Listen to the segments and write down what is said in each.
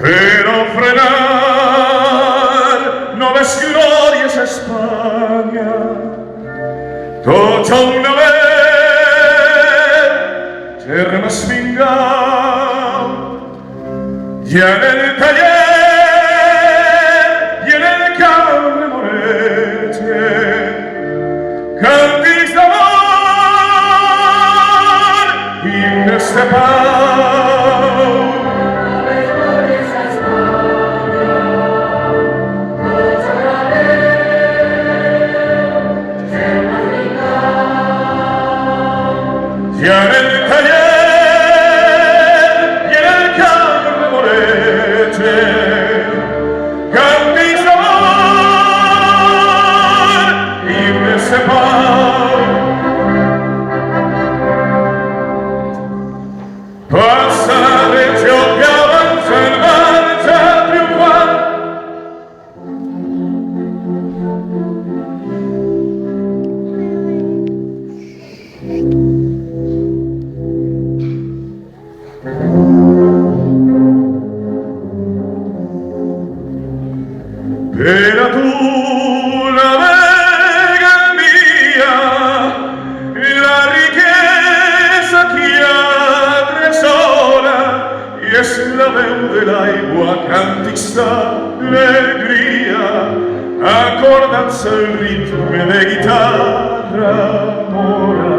Pero frenar no ves glorias a España, tota una vez germes vingueu, i en el taller i en el camp de Morete càntics d'amor, himnes de pau. Y en el taller y en el camp de Morete càntics d'amor, himnes de pau. Passa regió que avança en marxa triomfant, per a tu la vega mia, la riquesa que atresora, i és la veu de l'aigua, càntics d'alegria, acordats al ritme de guitarra mora.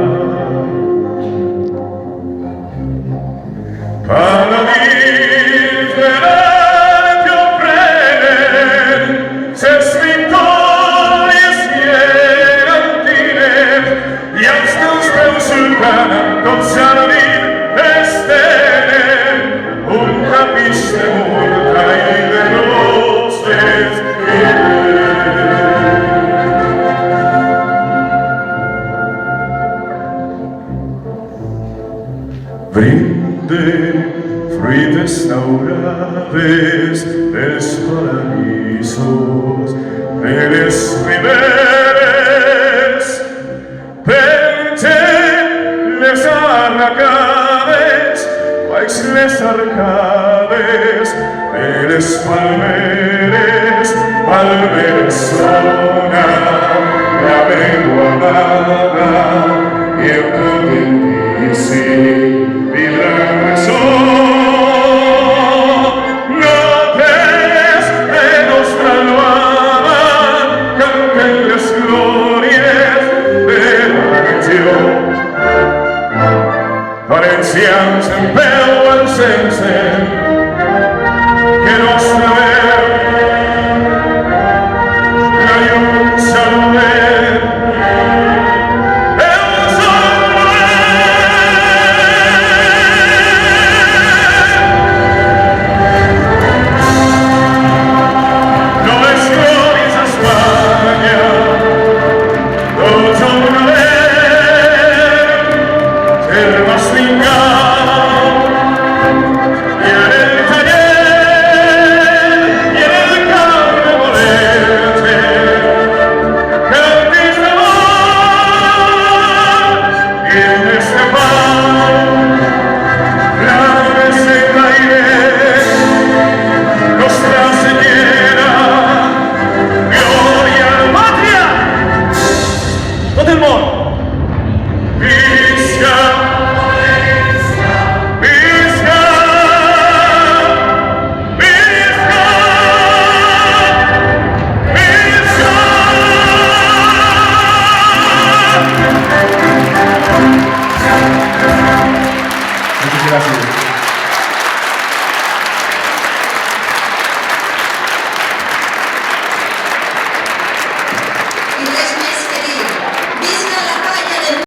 Paladins de l'art que ofrenen ses victòries gegantines, i als teus peus surcanen tots a la nit estenen un tapís de murta i de roses i brinde fruites daurades dels paradisos de les riberes, pengen les arracades baix les arcades de les palmeres, palmeres sona la veu amada i el potentíssim vibrant ressò. Notes de nostra almohada canten les glòries de la regió. Valencians en peu al sense